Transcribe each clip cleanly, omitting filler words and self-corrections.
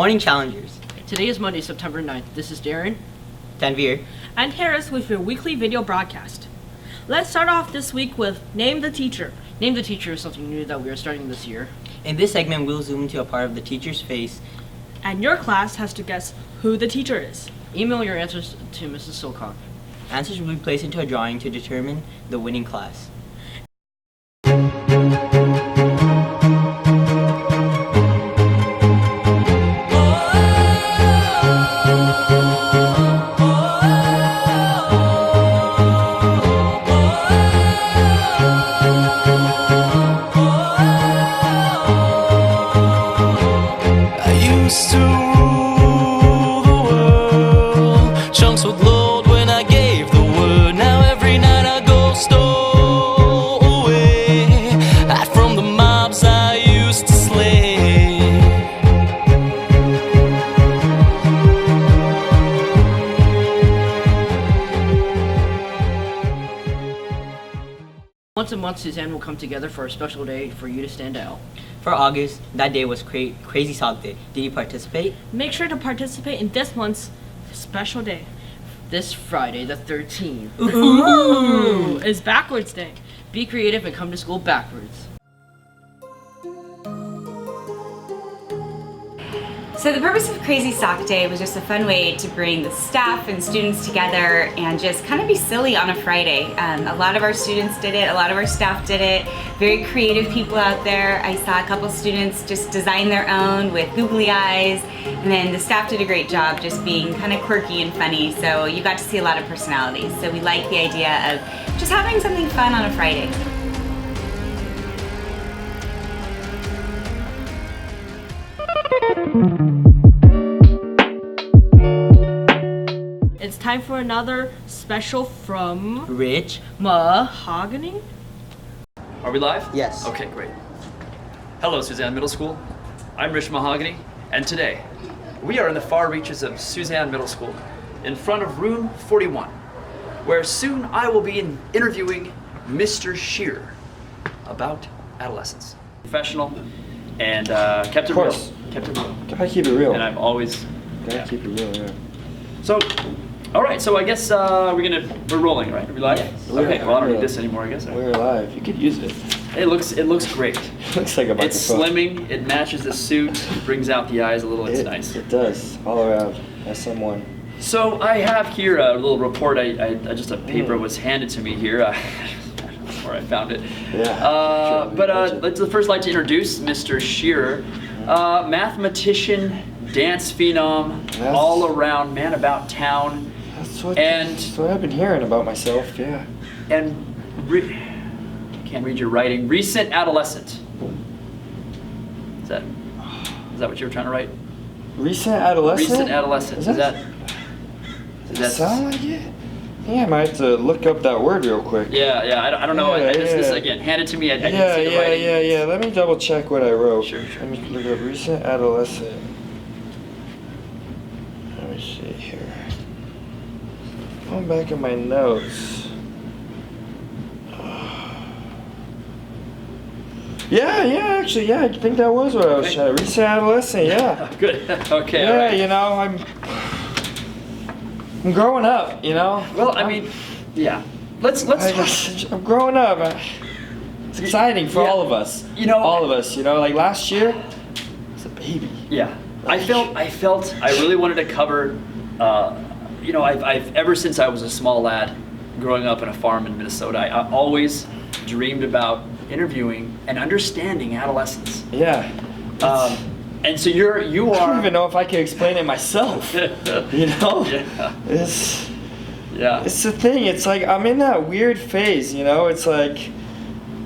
morning challengers. Today is Monday, September 9th. This is Darren, Tanvir, and Harris with your weekly video broadcast. Let's start off this week with Name the Teacher. Name the Teacher is something new that we are starting this year. In this segment, we'll zoom into a part of the teacher's face. And your class has to guess who the teacher is. Email your answers to Mrs. Silcock. Answers will be placed into a drawing to determine the winning class. Used to rule the world. Chunks would load when I gave the word. Now every night I go stowaway. Hide from the mobs I used to slay. Once a month, Suzanne will come together for a special day for you to stand out. For August, that day was Crazy Sock Day. Did you participate? Make sure to participate in this month's special day. This Friday, the 13th, Ooh, is Backwards Day. be creative and come to school backwards. So the purpose of Crazy Sock Day was just a fun way to bring the staff and students together and just kind of be silly on a Friday. A lot of our students did it, a lot of our staff did it. Very creative people out there. I saw a couple students just design their own with googly eyes, and then the staff did a great job just being kind of quirky and funny, so you got to see a lot of personalities. So we like the idea of just having something fun on a Friday. It's time for another special from Rich? Mahogany. Are we live? Yes. Okay, great. Hello, Suzanne Middle School. I'm Rich Mahogany, and today we are in the far reaches of Suzanne Middle School in front of room 41, where soon I will be interviewing Mr. Shearer about adolescence. Professional and kept it real. course. Kept it real. Gotta keep it real. And I'm always. Gotta keep it real, yeah. So, all right. So I guess we're rolling, right? Are we live? Yes. Okay. Well, I don't We're- need this anymore, I guess. We're alive. You could use it. It looks great. It looks like a microphone. It's slimming. It matches the suit. It brings out the eyes a little. It's nice. It does. All around. SM1. So I have here a little report. I just a paper was handed to me here. I don't know where I found it. Yeah. Let's first like to introduce Mr. Shearer, mathematician, dance phenom, That's- all around man about town, That's what I've been hearing about myself, yeah. and can't read your writing. Recent adolescent. Is that what you were trying to write? Recent adolescent? Recent adolescent. Is that? Does that sound like it? Yeah, I might have to look up that word real quick. Yeah. I don't know. Yeah, This yeah. again handed to me. I didn't see the writing. Yeah. Let me double check what I wrote. Sure. Let me look up recent adolescent. Let me see here. Going back in my notes. Actually, I think that was what I was Okay. trying. Recent adolescent, yeah. Good. Okay. Yeah, all right. you know, I'm growing up, you know. Well, I mean, yeah. Let's talk. I'm growing up. It's exciting for Yeah. all of us. You know- all of us. You know, like last year, I was a baby. Yeah. I felt I really wanted to cover. I've ever since I was a small lad, growing up on a farm in Minnesota, I always dreamed about interviewing and understanding adolescence. Yeah. And so you I don't are. even know if I could explain it myself. You know? Yeah. It's Yeah. the thing. It's like I'm in that weird phase. You know? It's like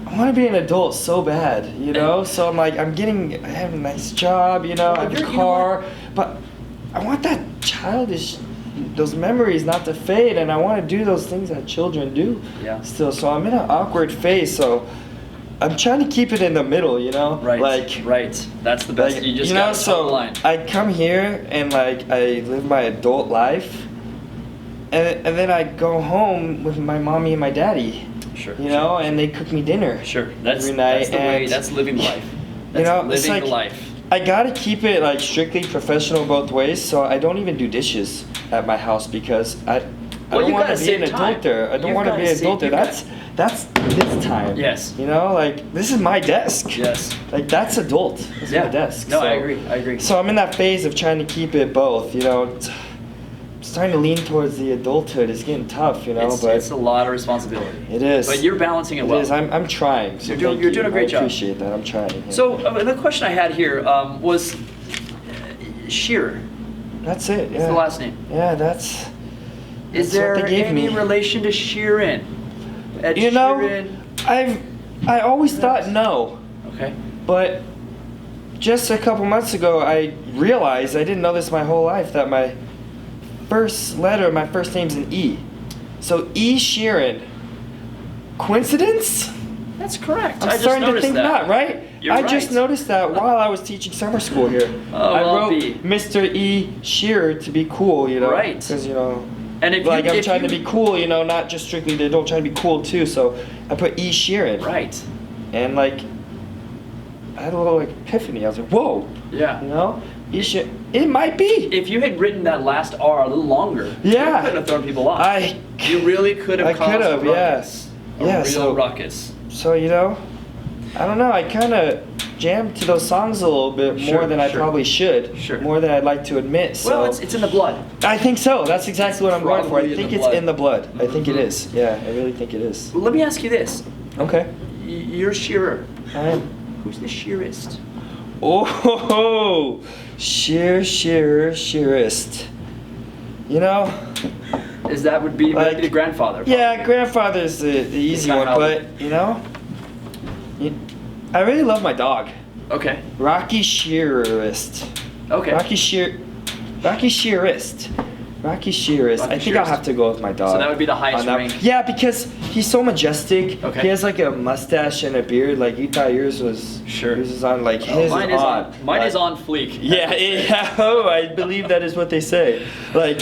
I want to be an adult so bad. You know? So I'm like I have a nice job. You know? I have a You know car, but I want that those memories not to fade, and I want to do those things that children do. Yeah. Still, so I'm in an awkward phase. So I'm trying to keep it in the middle, you know? Right. Like, Right. That's the best. like, You just you know, got to toe the so line. I come here and like I live my adult life, and then I go home with my mommy and my daddy. Sure. You know, and they cook me dinner. Sure. That's every night. That's the way. and, That's living life. That's you know, living it's like the life. I gotta keep it like strictly professional both ways, so I don't even do dishes at my house because I Well, don't you want gotta to be an save time. adulter. I don't You've want to gotta be an save- adulter. you've That's this time. Yes. You know, like this is my desk. Yes. Like that's adult. That's Yeah. my desk. No, so, I agree. I agree. So I'm in that phase of trying to keep it both. You know, it's starting to lean towards the adulthood. It's getting tough. You know, but it's a lot of responsibility. it is. But you're balancing it well. It is. I'm trying. So You're thank doing a you. great job. I appreciate that. I'm trying. Yeah. So the question I had here was Shearer. That's it. Yeah. That's the last name. Yeah, that's. Is That's what there they gave any me. relation to Sheeran? Ed You know, Sheeran? I always thought no, Okay. but just a couple months ago I realized, I didn't know this my whole life, that my first letter of my first name's an E. So E. Sheeran. Coincidence? That's correct. I'm I just starting to noticed think that. not, right? You're I just right. noticed that while I was teaching summer school here. Oh, I well, wrote B. Mr. E. Shearer to be cool, you know? Right. Because, you know, And if like you, I'm if trying you, to be cool, you know, not just strictly the adult, trying to be cool too. So I put E. Sheeran. Right. And like, I had a little like epiphany. I was like, whoa, Yeah. you know, E. Sheeran. It might be. If you had written that last R a little longer, Yeah. you could have thrown people off. You really could have I caused could have, a ruckus. yeah. A Yeah, real so- ruckus. So you know, I don't know. I kind of jammed to those songs a little bit Sure, more than I sure. probably should. Sure. More than I'd like to admit. So Well, it's in the blood. I think so. That's exactly what I'm going for. Probably I in think the it's blood. in the blood. I think it Mhm. is. Yeah, I really think it is. Let me ask you this. Okay. You're Shearer. I am. Who's the Shearist? Oh, Shearist. You know, Is that would be Like- the grandfather? yeah, probably. grandfather's the easy Kinda one, how- but you know, I really love my dog, Okay. Rocky Shearerist. Okay. Rocky Shearerist. Rocky Shearist. Rocky I think I'll Shearist. have to go with my dog. So that would be the highest on that- rank. Yeah, because he's so majestic. Okay. He has like a mustache and a beard. Like you thought yours was. Sure. Yours is on like Oh, his mine is is on. Mine Like- is on fleek. Yeah, yeah. Oh, I believe that is what they say. Like,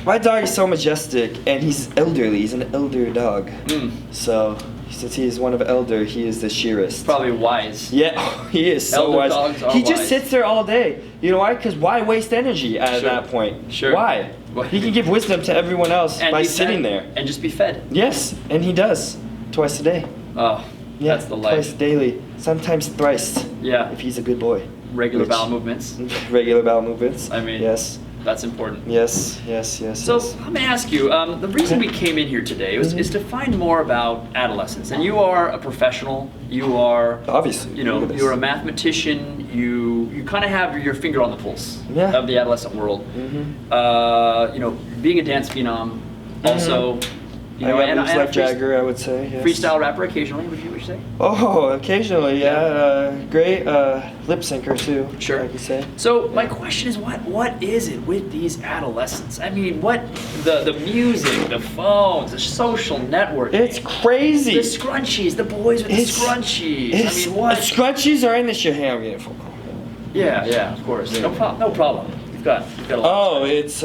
my dog is so majestic, and he's elderly. He's an elder dog. Mm, So, since he is one of elder, he is the shearist. probably wise. Yeah, he is so Elder wise. dogs are He just wise. sits there all day. You know why? Because why waste energy at Sure. that point? Sure. Why? Why? He can give wisdom to everyone else And by be sitting fed. there. And just be fed. Yes, and he does. Twice a day. Oh, Yeah, that's the twice life. daily. Sometimes thrice, Yeah. if he's a good boy. Regular Which- bowel movements. Regular bowel movements. I mean, yes. That's important. Yes. So yes. let me ask you, the reason we came in here today is to find more about adolescence. And you are a professional. You are, Obviously. you know, look at this. you're a mathematician. You kind of have your finger on the pulse Yeah. of the adolescent world. Mhm. You know, being a dance phenom, also, you know, I got and moves a like Jagger, I would say. Yes. freestyle rapper occasionally. Would you say? Oh, occasionally, yeah. Great lip syncer too. Sure. I could say. So my question is, what is it with these adolescents? I mean, what the music, the phones, the social networking, It's crazy. the scrunchies, the boys with It's- the scrunchies. It's, I mean, what? Scrunchies are in this shit. Hey, I'm getting a phone call. Yeah, of course. No problem. You've got a lot. Oh, it's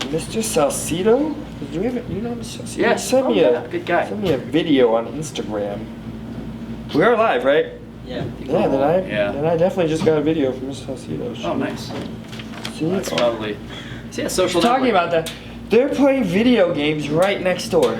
Mr. Salcido. Do you know Mr. Salcido? Yeah. He sent Oh, me yeah. Good guy. Sent me a video on Instagram. We are live, right? Yeah. Yeah. Yeah. Then I definitely just got a video from Mr. Salcido. Oh, nice. See? That's Oh. probably. See, yeah, social. Talking networking. about that, they're playing video games right next door.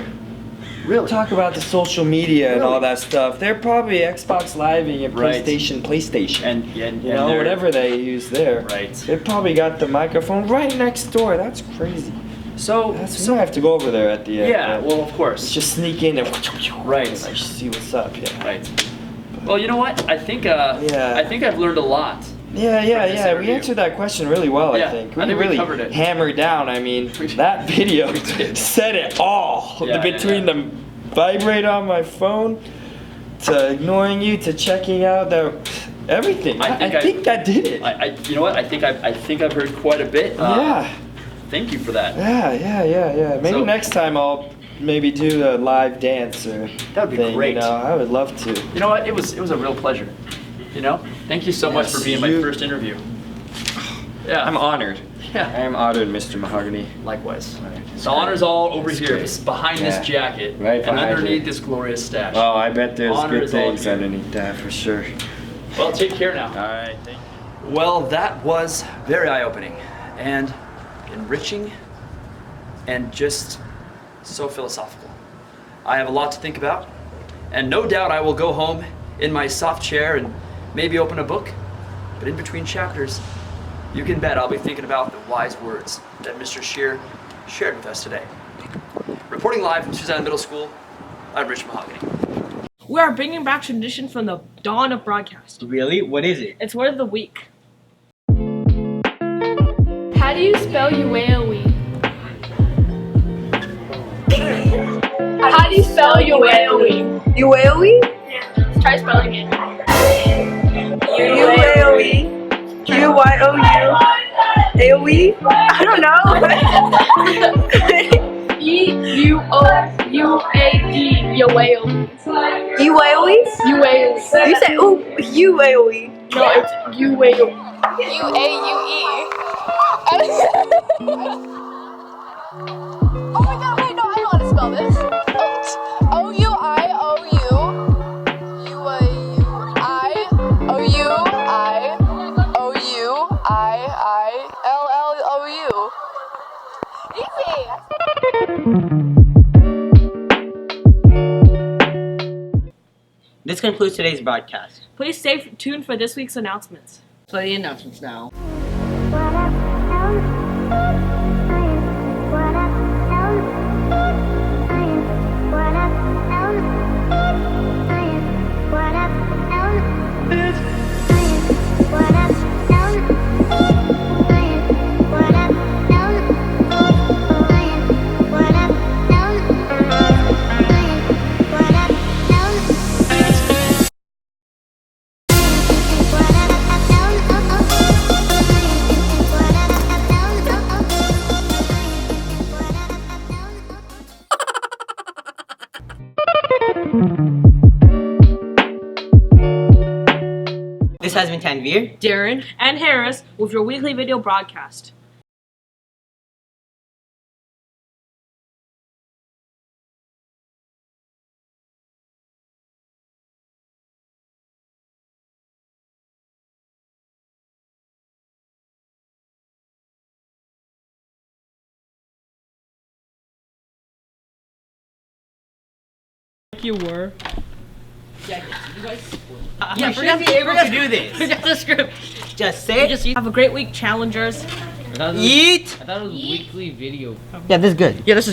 Really? Talk about the social media and all Really? that stuff. They're probably Xbox Living and Right. PlayStation. And you know, they're- whatever they use there. Right. They probably got the microphone right next door. That's crazy. So So I have to go over there at the end. yeah. but Well, of course. just sneak in and Right. and, like, see what's up. Yeah. Right. Well, you know what? I think Yeah. I think I've learned a lot. Yeah, From this We interview. answered that question really well, Yeah, I think. I think we really covered it. hammered down. I mean, that video said it all. Yeah, Between yeah. the vibrate on my phone, to ignoring you, to checking out the everything. I think that did it. You know what? I think I've heard quite a bit. Yeah. Thank you for that. Yeah. Maybe So- next time I'll maybe do a live dance or That would be thing, great. You know, I would love to. You know what? It was a real pleasure. You know? Thank you so much Yes, for being my you- first interview. Yeah. I'm honored. Yeah. I am honored, Mr. Mahogany. Likewise. The honor's all over It's here, great. it's behind Yeah. this jacket, Right and behind underneath it. this glorious stash. Oh, I bet there's Honor good is all things here. underneath that for sure. Well, take care now. All right, thank you. Well, that was very eye-opening and enriching and just so philosophical. I have a lot to think about, and no doubt I will go home in my soft chair and maybe open a book. But in between chapters, you can bet I'll be thinking about the wise words that Mr. Shearer shared with us today. Reporting live from Susanna Middle School, I'm Rich Mahogany. We are bringing back tradition from the dawn of broadcast. Really? What is it? It's word of the week. How do you spell UAOE? How do you spell UAOE? UAOE? Try spelling it. UAOE? QYOU? AOE? I don't know. EUOUAD. UAOE. UAOE? UAOE. You said UAOE. No, it's UAOE. Oh my god, wait, no, I know how to spell this. O-U-I-O-U-I-O-U-I-I-L-L-O-U. Easy! This concludes today's broadcast. Please stay tuned for this week's announcements. Play the announcements now. This has been Tanvir. Darren and Harris with your weekly video broadcast. You were. Yeah, you guys. You should be able to do this. Forget the script. Just say it. Have a great week, challengers. Eat. I thought it was weekly video. Yeah, this is good. Yeah, this is